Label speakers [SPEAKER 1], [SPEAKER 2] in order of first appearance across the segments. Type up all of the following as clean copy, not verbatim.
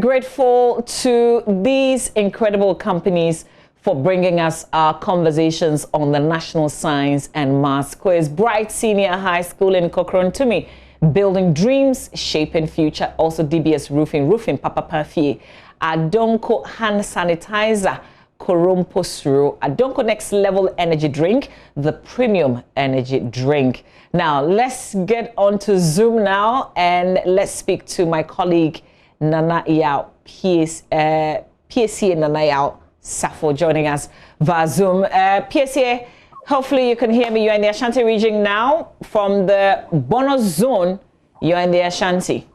[SPEAKER 1] grateful to these incredible companies for bringing us our conversations on the National Science and Maths Quiz. Bright Senior High School in Kokorontumi, Building Dreams, Shaping Future. Also DBS Roofing, Papa Parfie. Adonko Hand Sanitizer, Korompo Suro. Adonko Next Level Energy Drink, the Premium Energy Drink. Now, let's get on to Zoom now and let's speak to my colleague, Nana Yao, PSA Nana Yao Safo, joining us via Zoom. PSA, hopefully you can hear me. You're in the Ashanti region now. From the bonus zone, you're in the Ashanti.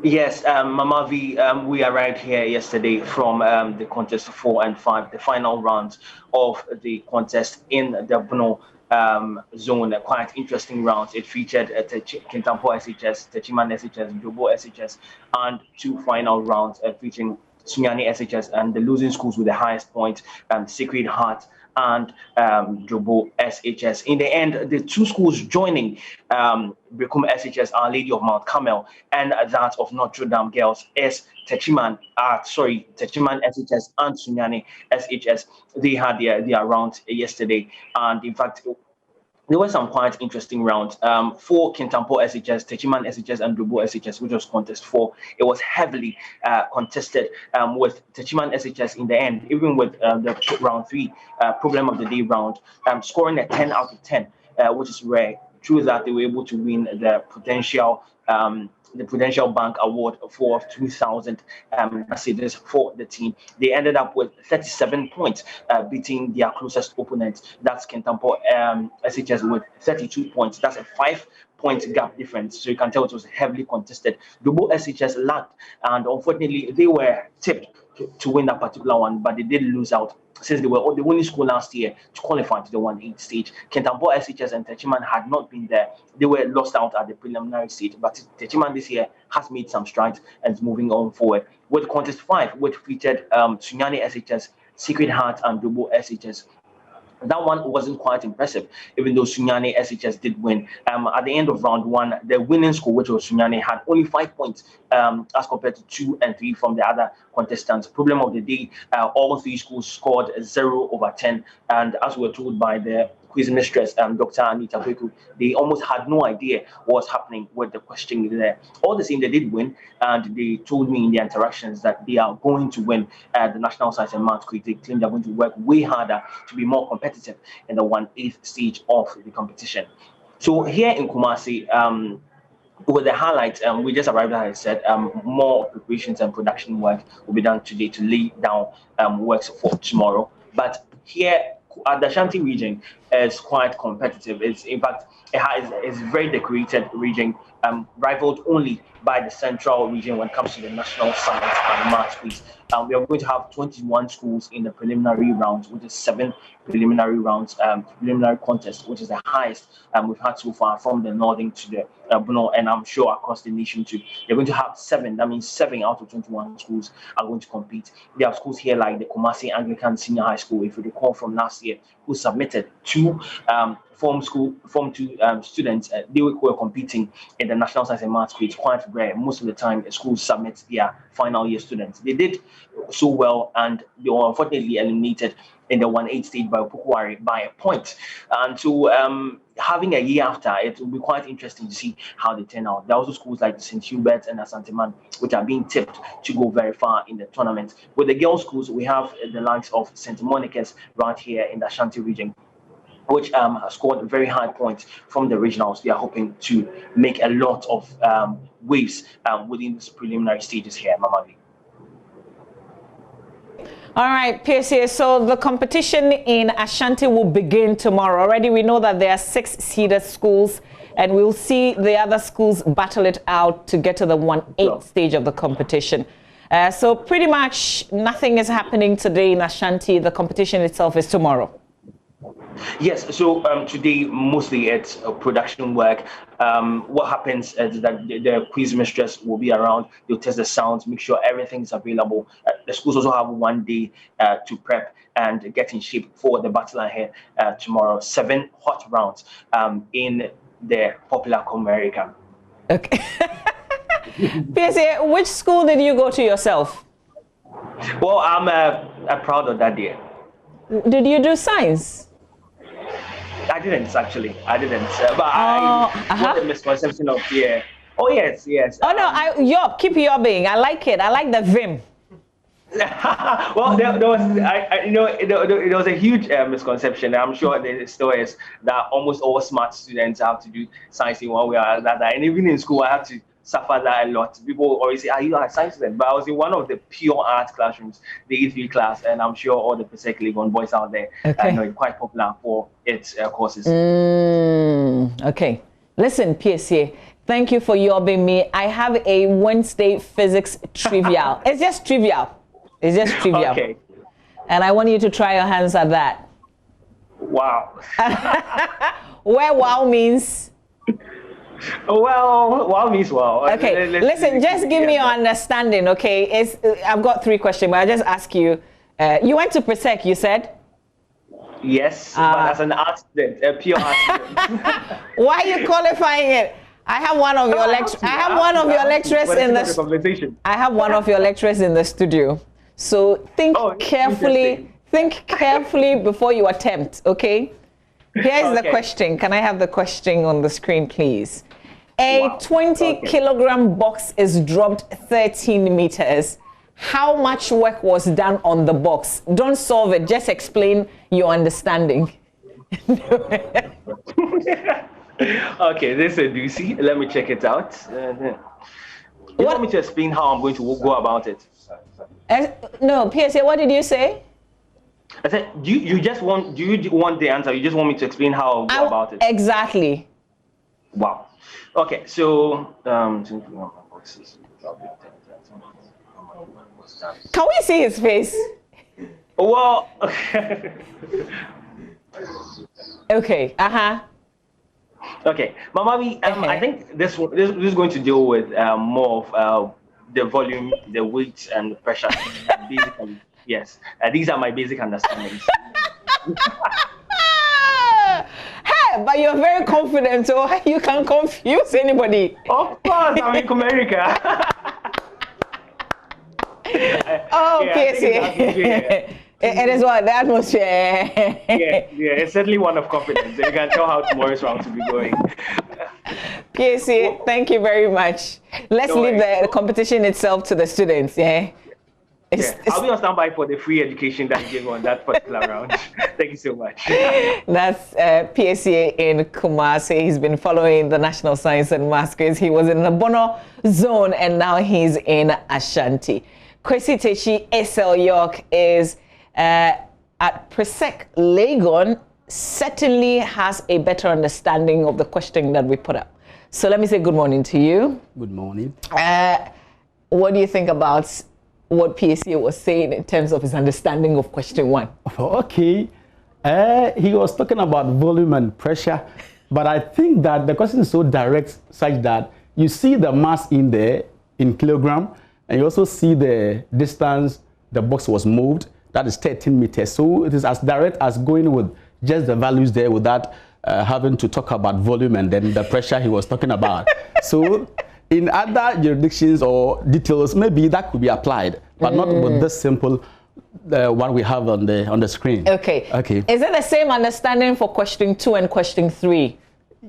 [SPEAKER 2] Yes, Mama V, we arrived here yesterday from the contest 4 and 5, the final rounds of the contest in the Bono zone. Quite interesting rounds. It featured Kintampo SHS, Techiman SHS, Jobo SHS, and 2 final rounds featuring Sunyani SHS and the losing schools with the highest point, Sacred Heart and Jobo SHS. In the end, the 2 schools joining Bekum SHS, Our Lady of Mount Carmel, and that of Notre Dame Girls is Techiman SHS and Sunyani SHS. They had their round yesterday, and in fact, there were some quite interesting rounds. For Kintampo SHS, Techiman SHS, and Jobo SHS, which was contest 4, it was heavily contested with Techiman SHS in the end, even with the round 3 problem of the day round, scoring a 10 out of 10, which is rare. Through that, they were able to win the Prudential Bank Award for 2,000 Mercedes for the team. They ended up with 37 points, beating their closest opponent. That's Kintampo SHS with 32 points. That's a 5-point gap difference. So you can tell it was heavily contested. Jobo SHS lagged, and unfortunately, they were tipped to win that particular one, but they did lose out, since they were the only school last year to qualify to the 1-8 stage. Kintampo SHS and Techiman had not been there. They were lost out at the preliminary stage, but Techiman this year has made some strides and is moving on forward. With contest 5, which featured Sunyani SHS, Sacred Heart, and Jobo SHS, that one wasn't quite impressive, even though Sunyani SHS did win. At the end of round 1, the winning school, which was Sunyani, had only 5 points as compared to 2 and 3 from the other contestants. Problem of the day, all 3 schools scored 0 over 10. And as we were told by the quiz mistress, Dr. Anita Beku, they almost had no idea what was happening with the question there. All the same, they did win, and they told me in their interactions that they are going to win the National Science and Maths Quiz. They claim they're going to work way harder to be more competitive in the 1/8 stage of the competition. So here in Kumasi, with the highlights, we just arrived, as I said, more preparations and production work will be done today to lay down works for tomorrow. But here at the Ashanti region is quite competitive. It's, in fact, it's a very decorated region, rivaled only by the central region when it comes to the National Science and Maths Quiz. We are going to have 21 schools in the preliminary rounds, which is 7 preliminary rounds, preliminary contests, which is the highest we've had so far from the northern to the Bono, and I'm sure across the nation too. They're going to have 7. That means 7 out of 21 schools are going to compete. There are schools here like the Kumasi Anglican Senior High School, if you recall from last year, who submitted 2 Form 2 students. They were competing in the National Science and Maths Quiz. Quite rare. Most of the time, schools submit their final year students. They did so well, and they were unfortunately eliminated in the 1/8 stage by Opokuwari by a point. And so, having a year after, it will be quite interesting to see how they turn out. There are also schools like St. Hubert and Asanteman, which are being tipped to go very far in the tournament. With the girls' schools, we have the likes of St. Monica's right here in the Ashanti region, which has scored very high points from the regionals. They are hoping to make a lot of waves within these preliminary stages here, Mama V.
[SPEAKER 1] All right, PSA, so the competition in Ashanti will begin tomorrow. Already we know that there are 6 seeded schools, and we'll see the other schools battle it out to get to the 1/8 stage of the competition. So pretty much nothing is happening today in Ashanti. The competition itself is tomorrow.
[SPEAKER 2] Yes, so today mostly it's production work. What happens is that the quiz mistress will be around. They'll test the sounds, make sure everything's available. The schools also have 1 day to prep and get in shape for the battle ahead tomorrow. 7 hot rounds in the popular Comerica.
[SPEAKER 1] Okay. PSA, which school did you go to yourself?
[SPEAKER 2] Well, I'm proud of that, dear.
[SPEAKER 1] Did you do science?
[SPEAKER 2] I didn't actually. I didn't. But I got the misconception of yeah. Oh yes, yes.
[SPEAKER 1] Oh no, keep yobbing. I like it. I like the vim.
[SPEAKER 2] Well, there was, there was a huge misconception. I'm sure there still is, that almost all smart students have to do science in one way or another. And even in school, I have to suffer that a lot. People always say, "Are you a science student?" But I was in one of the pure art classrooms, the E3 class, and I'm sure all the Pacific Legon boys out there, it's quite popular for its courses.
[SPEAKER 1] Okay. Listen, PSA, thank you for yobbing me. I have a Wednesday physics trivial. It's just trivial. It's just trivial.
[SPEAKER 2] Okay.
[SPEAKER 1] And I want you to try your hands at that.
[SPEAKER 2] Wow.
[SPEAKER 1] Where wow means?
[SPEAKER 2] Well, wow means wow.
[SPEAKER 1] Okay, listen, just give me your understanding, okay? I've got 3 questions, but I'll just ask you. You went to Presec, you said?
[SPEAKER 2] Yes, but as an art student, a pure art student.
[SPEAKER 1] Why are you qualifying it? I have one of your lecturers. I have one of your lecturers in the. I have one of your lecturers in the studio. So think carefully. Think carefully before you attempt. Okay. Here's the question. Can I have the question on the screen, please? A 20-kilogram box is dropped 13 meters. How much work was done on the box? Don't solve it. Just explain your understanding.
[SPEAKER 2] Okay, this is a doozy. Let me check it out. You want me to explain how I'm going to go about it?
[SPEAKER 1] No, PSA, what did you say?
[SPEAKER 2] I said, do you want the answer? You just want me to explain how I'll go about it?
[SPEAKER 1] Exactly.
[SPEAKER 2] Wow. Okay, so
[SPEAKER 1] can we see his face?
[SPEAKER 2] Well,
[SPEAKER 1] okay.
[SPEAKER 2] Okay, Mama, I think this is going to deal with more of the volume, the weight, and the pressure. Basically, yes. These are my basic understandings.
[SPEAKER 1] Hey, but you're very confident, so you can confuse anybody.
[SPEAKER 2] Of course, I'm in America.
[SPEAKER 1] PSA. It is what the atmosphere.
[SPEAKER 2] yeah, it's certainly one of confidence. You can tell how tomorrow's round to be going.
[SPEAKER 1] PSA, thank you very much. Let's leave the competition itself to the students.
[SPEAKER 2] I'll be on standby for the free education that you gave on that particular round. Thank you so much.
[SPEAKER 1] That's PSA in Kumasi. He's been following the National Science and Maths quiz. He was in the Bono zone and now he's in Ashanti. Kwesi Techi SL York is at Presec Legon, certainly has a better understanding of the question that we put up. So let me say good morning to you.
[SPEAKER 3] Good morning.
[SPEAKER 1] What do you think about what PSA was saying in terms of his understanding of question 1?
[SPEAKER 3] Okay. He was talking about volume and pressure, but I think that the question is so direct such that you see the mass in there in kilogram, and you also see the distance the box was moved. That is 13 meters. So it is as direct as going with just the values there without having to talk about volume and then the pressure he was talking about. So in other jurisdictions or details, maybe that could be applied, but not with this simple one we have on the screen.
[SPEAKER 1] Okay. Is it the same understanding for question 2 and question 3?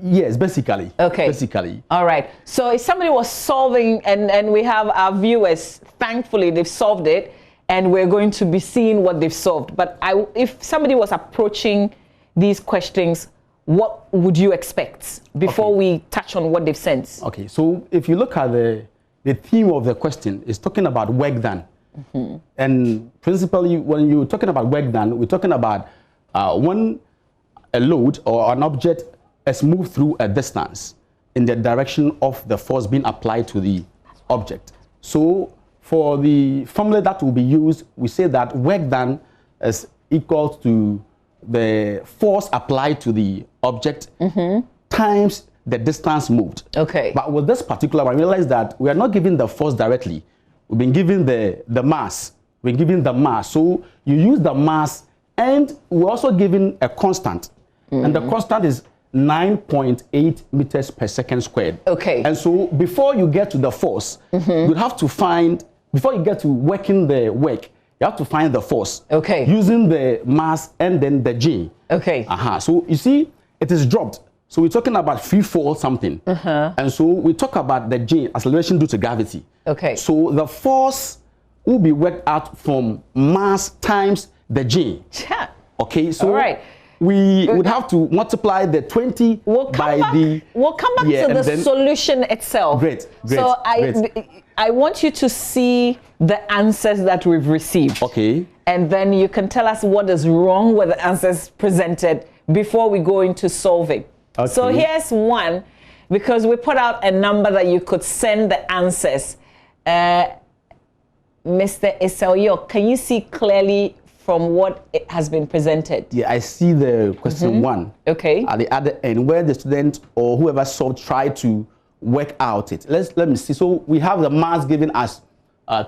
[SPEAKER 3] Yes, basically.
[SPEAKER 1] Okay.
[SPEAKER 3] Basically.
[SPEAKER 1] All right. So if somebody was solving, and we have our viewers, thankfully they've solved it, and we're going to be seeing what they've solved. But if somebody was approaching these questions, what would you expect before we touch on what they've sent? Okay,
[SPEAKER 3] so if you look at the theme of the question, it's talking about work done. And principally, when you're talking about work done, we're talking about when a load or an object is moved through a distance in the direction of the force being applied to the object. So for the formula that will be used, we say that work done is equal to the force applied to the object times the distance moved.
[SPEAKER 1] Okay.
[SPEAKER 3] But with this particular one, I realize that we are not giving the force directly. We've been given the mass. We're giving the mass. So you use the mass, and we're also giving a constant. And the constant is 9.8 meters per second squared.
[SPEAKER 1] Okay.
[SPEAKER 3] And so before you get to the force, you have to find, before you get to working the work, you have to find the force.
[SPEAKER 1] Okay.
[SPEAKER 3] Using the mass and then the G.
[SPEAKER 1] Okay.
[SPEAKER 3] So you see, it is dropped. So we're talking about free fall something. And so we talk about the G, acceleration due to gravity.
[SPEAKER 1] Okay.
[SPEAKER 3] So the force will be worked out from mass times the G. Okay, so
[SPEAKER 1] all right.
[SPEAKER 3] We would have to multiply the 20 by the...
[SPEAKER 1] We'll come back to the solution itself.
[SPEAKER 3] Great.
[SPEAKER 1] So I want you to see the answers that we've received.
[SPEAKER 3] Okay.
[SPEAKER 1] And then you can tell us what is wrong with the answers presented before we go into solving.
[SPEAKER 3] Okay.
[SPEAKER 1] So here's one, because we put out a number that you could send the answers. Mr. Eselyo, can you see clearly from what it has been presented?
[SPEAKER 3] Yeah, I see the question one.
[SPEAKER 1] Okay.
[SPEAKER 3] At the other end, where the student or whoever solved tried to work out it. Let me see. So we have the mass given as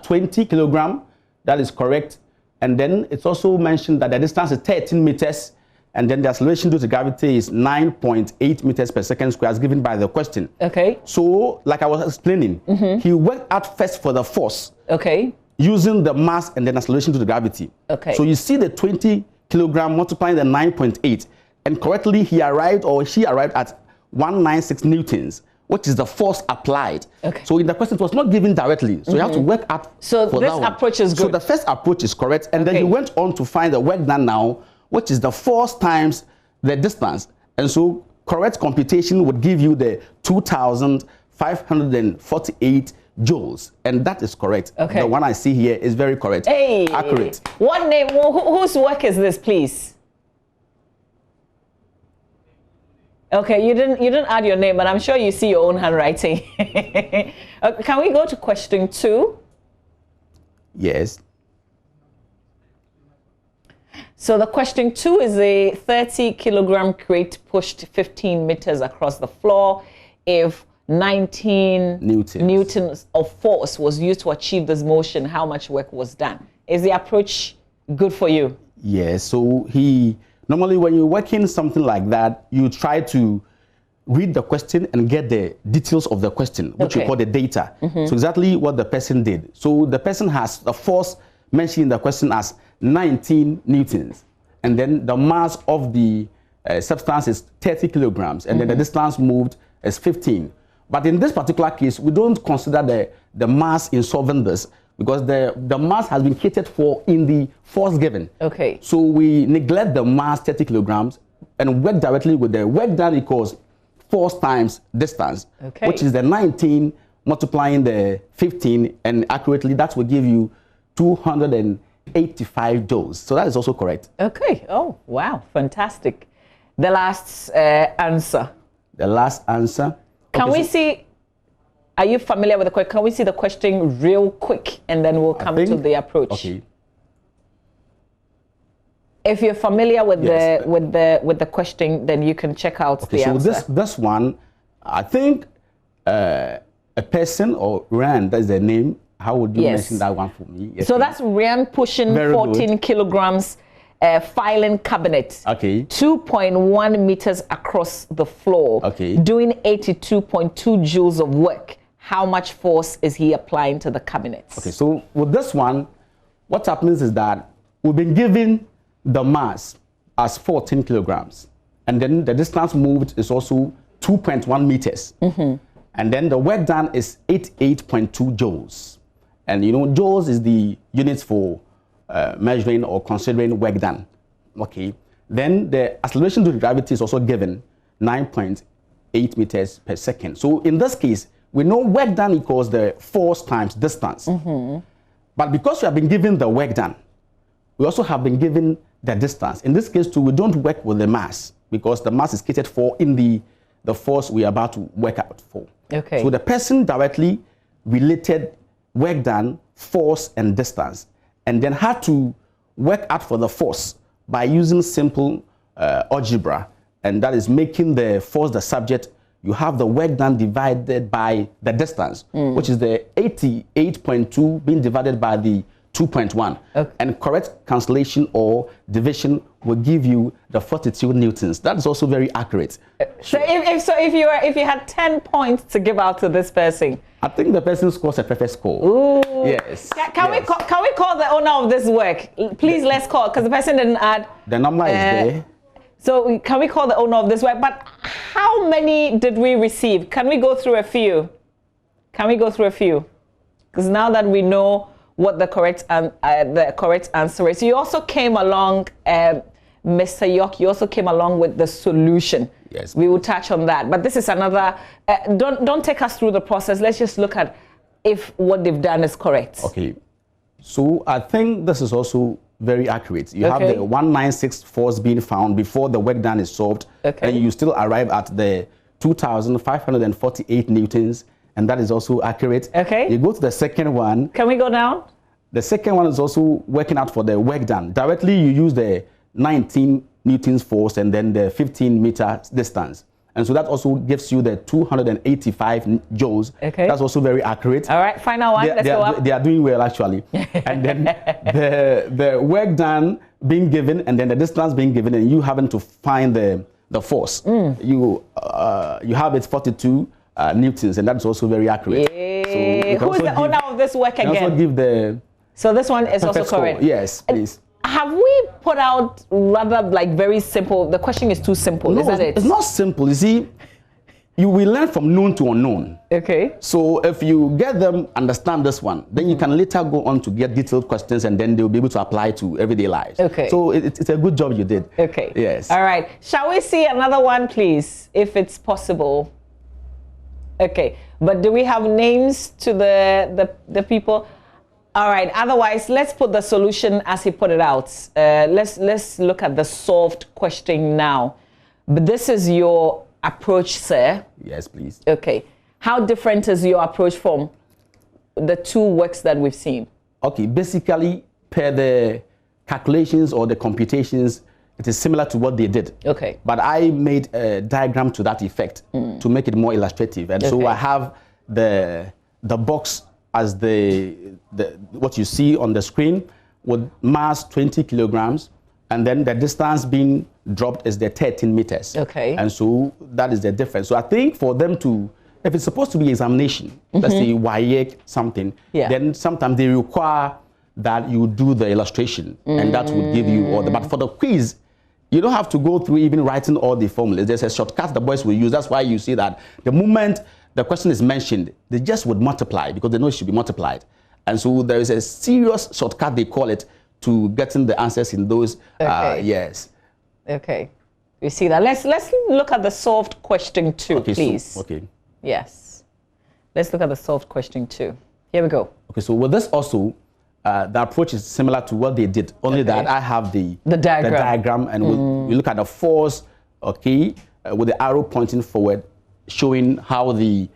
[SPEAKER 3] 20 kilogram. That is correct. And then it's also mentioned that the distance is 13 meters. And then the acceleration due to gravity is 9.8 meters per second square as given by the question.
[SPEAKER 1] Okay.
[SPEAKER 3] So, like I was explaining, he worked out first for the force.
[SPEAKER 1] Okay.
[SPEAKER 3] Using the mass and then acceleration due to gravity.
[SPEAKER 1] Okay.
[SPEAKER 3] So you see the 20 kilogram multiplying the 9.8. And correctly, he arrived or she arrived at 196 newtons, which is the force applied.
[SPEAKER 1] Okay.
[SPEAKER 3] So in the question, it was not given directly. So you have to work out.
[SPEAKER 1] So this approach is good.
[SPEAKER 3] So the first approach is correct. And then he went on to find the work done now, which is the force times the distance. And so correct computation would give you the 2,548 joules. And that is correct.
[SPEAKER 1] Okay.
[SPEAKER 3] The one I see here is very correct.
[SPEAKER 1] Hey.
[SPEAKER 3] Accurate.
[SPEAKER 1] What name? Whose work is this, please? Okay, you didn't add your name, but I'm sure you see your own handwriting. Can we go to question 2?
[SPEAKER 3] Yes.
[SPEAKER 1] So the question 2 is a 30 kilogram crate pushed 15 meters across the floor. If 19 newtons of force was used to achieve this motion, how much work was done? Is the approach good for you?
[SPEAKER 3] Yes. So normally when you're working something like that, you try to read the question and get the details of the question, which we call the data. So exactly what the person did. So the person has the force mentioned in the question as 19 newtons. And then the mass of the substance is 30 kilograms. And then the distance moved is 15. But in this particular case, we don't consider the mass in solving this because the mass has been catered for in the force given.
[SPEAKER 1] Okay.
[SPEAKER 3] So we neglect the mass 30 kilograms and work directly with the work done equals force times distance, which is the 19 multiplying the 15, and accurately that will give you 285 joules. So that is also correct. Okay.
[SPEAKER 1] Oh, wow. Fantastic. The last answer.
[SPEAKER 3] The last answer.
[SPEAKER 1] Can we see, are you familiar with the question? Can we see the question real quick and then we'll come to the approach?
[SPEAKER 3] Okay.
[SPEAKER 1] If you're familiar with the question, then you can check out the answer.
[SPEAKER 3] So this one, I think a person or Rand, that's the name. How would you mention that one for me?
[SPEAKER 1] Yes, so that's Rand pushing 14 kilograms filing cabinet.
[SPEAKER 3] Okay.
[SPEAKER 1] 2.1 meters across the floor.
[SPEAKER 3] Okay.
[SPEAKER 1] Doing 82.2 joules of work. How much force is he applying to the cabinet?
[SPEAKER 3] Okay, so with this one, what happens is that we've been given the mass as 14 kilograms. And then the distance moved is also 2.1 meters. And then the work done is 88.2 joules. And you know, joules is the units for measuring or considering work done. Okay. Then the acceleration due to gravity is also given 9.8 meters per second. So in this case, we know work done equals the force times distance. But because we have been given the work done, we also have been given the distance. In this case too, we don't work with the mass because the mass is catered for in the force we are about to work out for.
[SPEAKER 1] Okay.
[SPEAKER 3] So the person directly related work done, force and distance, and then had to work out for the force by using simple algebra, and that is making the force the subject. You have the work done divided by the distance, which is the 88.2 being divided by the 2.1.
[SPEAKER 1] Okay.
[SPEAKER 3] And correct cancellation or division will give you the 42 newtons. That's also very accurate.
[SPEAKER 1] So if you had 10 points to give out to this person,
[SPEAKER 3] I think the person scores a perfect score.
[SPEAKER 1] ooh.
[SPEAKER 3] Yes.
[SPEAKER 1] Can we call the owner of this work? Please, let's call, because the person didn't add.
[SPEAKER 3] The number is there.
[SPEAKER 1] So can we call the owner of this work? But how many did we receive? Can we go through a few? Because now that we know what the correct answer is, you also came along, Mr. York. You also came along with the solution.
[SPEAKER 3] Yes.
[SPEAKER 1] We will touch on that. But this is another. Don't take us through the process. Let's just look at if what they've done is correct.
[SPEAKER 3] Okay. So I think this is also very accurate. You have the 196 force being found before the work done is solved, and you still arrive at the 2,548 newtons, and that is also accurate.
[SPEAKER 1] Okay.
[SPEAKER 3] You go to the second one.
[SPEAKER 1] Can we go down?
[SPEAKER 3] The second one is also working out for the work done. Directly, you use the 19 newtons force and then the 15-meter distance. And so that also gives you the 285 joules.
[SPEAKER 1] Okay.
[SPEAKER 3] That's also very accurate.
[SPEAKER 1] All right, final one. Let's go up.
[SPEAKER 3] They are doing well, actually. And then the work done being given and then the distance being given and you having to find the force. You have it 42 newtons, and that's also very accurate.
[SPEAKER 1] So who is the owner of this work again?
[SPEAKER 3] Also give the
[SPEAKER 1] so this one is also correct.
[SPEAKER 3] Yes, please.
[SPEAKER 1] Have we put out rather like very simple? The question is too simple,
[SPEAKER 3] No,
[SPEAKER 1] isn't it?
[SPEAKER 3] It's not simple. You see, you will learn from known to unknown.
[SPEAKER 1] Okay.
[SPEAKER 3] So if you get them understand this one, then you can later go on to get detailed questions, and then they'll be able to apply to everyday lives.
[SPEAKER 1] Okay.
[SPEAKER 3] So it's a good job you did.
[SPEAKER 1] Okay.
[SPEAKER 3] Yes.
[SPEAKER 1] All right. Shall we see another one, please, if it's possible? Okay. But do we have names to the people? All right. Otherwise, let's put the solution as he put it out. Let's look at the solved question now. But this is your approach, sir.
[SPEAKER 3] Yes, please.
[SPEAKER 1] Okay. How different is your approach from the two works that we've seen?
[SPEAKER 3] Okay. Basically, per the calculations or the computations, it is similar to what they did. Okay. But I made a diagram to that effect to make it more illustrative. And so I have the box as the what you see on the screen with mass 20 kilograms, and then the distance being dropped is the 13 meters. Okay. And so that is the difference. So I think for them to, if it's supposed to be examination, let's say WAEC something, then sometimes they require that you do the illustration, and that would give you all the, but for the quiz, you don't have to go through even writing all the formulas. There's a shortcut the boys will use. That's why you see that the moment the question is mentioned, they just would multiply because they know it should be multiplied. And so there is a serious shortcut, they call it, to getting the answers in those. Yes.
[SPEAKER 1] Okay. We see that. Let's look at the solved question 2, please.
[SPEAKER 3] So, okay.
[SPEAKER 1] Yes. Let's look at the solved question 2. Here we go.
[SPEAKER 3] Okay. So with this also, the approach is similar to what they did, only that I have the diagram, and we look at the force, with the arrow pointing forward, showing how the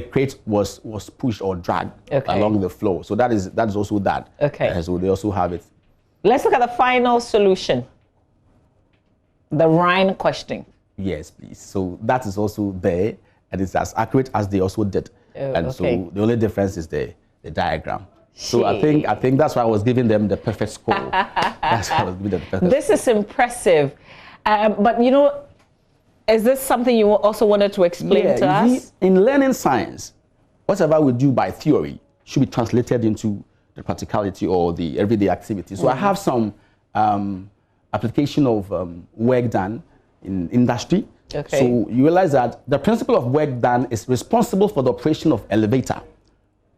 [SPEAKER 3] crate was pushed or dragged along the floor. So that is also that. Okay. So they also have it.
[SPEAKER 1] Let's look at the final solution. The Rhine question.
[SPEAKER 3] Yes, please. So that is also there, and it's as accurate as they also did. So the only difference is the diagram. So I think that's why I was giving them the perfect score. That's why I was giving them the perfect
[SPEAKER 1] This is impressive. But you know, is this something you also wanted to explain to us?
[SPEAKER 3] In learning science, whatever we do by theory should be translated into the practicality or the everyday activity. So I have some application of work done in industry. Okay. So you realize that the principle of work done is responsible for the operation of elevator.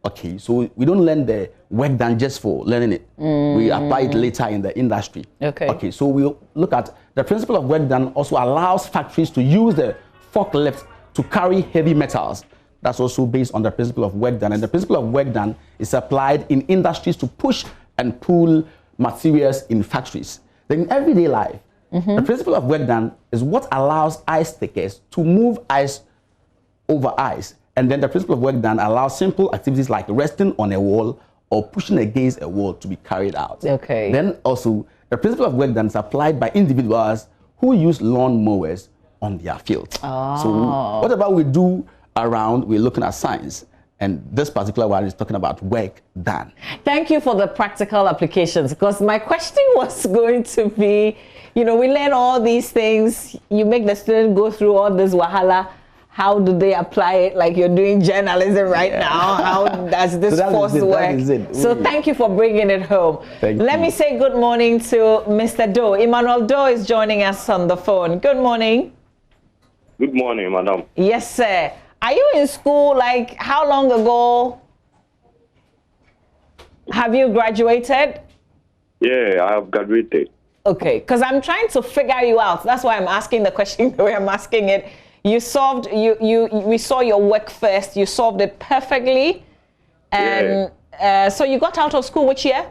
[SPEAKER 3] Okay, so we don't learn the work done just for learning it. We apply it later in the industry. Okay, so we'll look at the principle of work done also allows factories to use the forklift to carry heavy metals. That's also based on the principle of work done. And the principle of work done is applied in industries to push and pull materials in factories. Then in everyday life, the principle of work done is what allows ice takers to move ice over ice. And then the principle of work done allows simple activities like resting on a wall or pushing against a wall to be carried out. Okay. Then also, the principle of work done is applied by individuals who use lawn mowers on their fields. So whatever we do around, we're looking at science. And this particular one is talking about work done.
[SPEAKER 1] Thank you for the practical applications, because my question was going to be, you know, we learn all these things, you make the student go through all this wahala. How do they apply it? Like you're doing journalism right now. How does this force work? So thank you for bringing it home. Let me say good morning to Mr. Doe. Emmanuel Doe is joining us on the phone. Good morning.
[SPEAKER 4] Good morning, madam.
[SPEAKER 1] Yes, sir. Are you in school? Like how long ago have you graduated?
[SPEAKER 4] Yeah, I have graduated.
[SPEAKER 1] Okay, because I'm trying to figure you out. That's why I'm asking the question the way I'm asking it. We saw your work first. You solved it perfectly. And so you got out of school which year?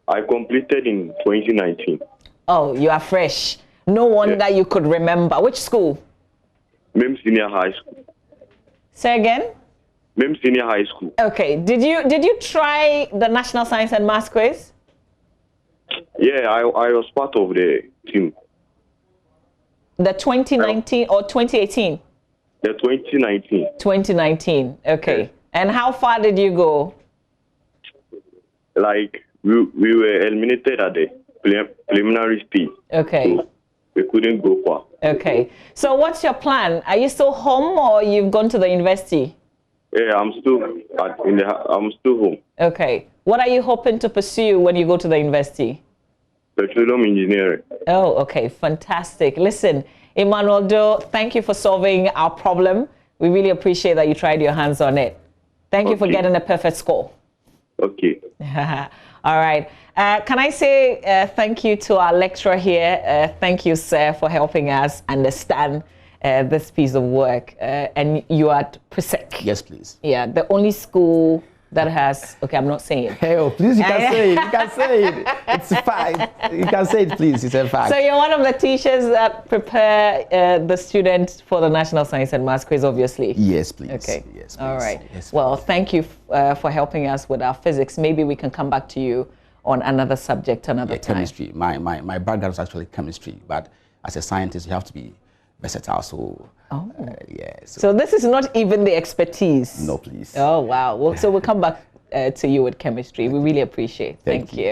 [SPEAKER 4] I completed in 2019.
[SPEAKER 1] Oh, you are fresh. No wonder you could remember. Which school?
[SPEAKER 4] MEM Senior High School.
[SPEAKER 1] Say again?
[SPEAKER 4] MEM Senior High School.
[SPEAKER 1] Okay. Did you try the National Science and Maths quiz?
[SPEAKER 4] Yeah, I was part of the team.
[SPEAKER 1] The 2019 or 2018?
[SPEAKER 4] The 2019.
[SPEAKER 1] 2019. Okay.
[SPEAKER 4] Yes.
[SPEAKER 1] And how far did you go?
[SPEAKER 4] Like we were eliminated at the preliminary stage.
[SPEAKER 1] Okay.
[SPEAKER 4] So we couldn't go far.
[SPEAKER 1] Okay. So what's your plan? Are you still home or you've gone to the university?
[SPEAKER 4] Yeah, I'm still home.
[SPEAKER 1] Okay. What are you hoping to pursue when you go to the university?
[SPEAKER 4] Petroleum engineering.
[SPEAKER 1] Oh, okay. Fantastic. Listen, Emmanuel Doe, thank you for solving our problem. We really appreciate that you tried your hands on it. Thank you for getting a perfect score.
[SPEAKER 4] Okay.
[SPEAKER 1] All right. Can I say thank you to our lecturer here? Thank you, sir, for helping us understand this piece of work. And you are at Presec.
[SPEAKER 3] Yes, please.
[SPEAKER 1] Yeah, the only school that has, okay, I'm not saying it.
[SPEAKER 3] Hey, oh, please, you can say it. You can say it. It's fine. You can say it, please. It's a fact.
[SPEAKER 1] So you're one of the teachers that prepare the students for the National Science and Maths quiz, obviously.
[SPEAKER 3] Yes, please.
[SPEAKER 1] Okay.
[SPEAKER 3] Yes, please.
[SPEAKER 1] All right.
[SPEAKER 3] Yes,
[SPEAKER 1] well, thank you for helping us with our physics. Maybe we can come back to you on another subject another time.
[SPEAKER 3] Chemistry. My background is actually chemistry, but as a scientist, you have to be versatile. So, yeah.
[SPEAKER 1] So this is not even the expertise.
[SPEAKER 3] No, please.
[SPEAKER 1] Oh, wow. Well, so we'll come back to you with chemistry. We really appreciate it. Thank you.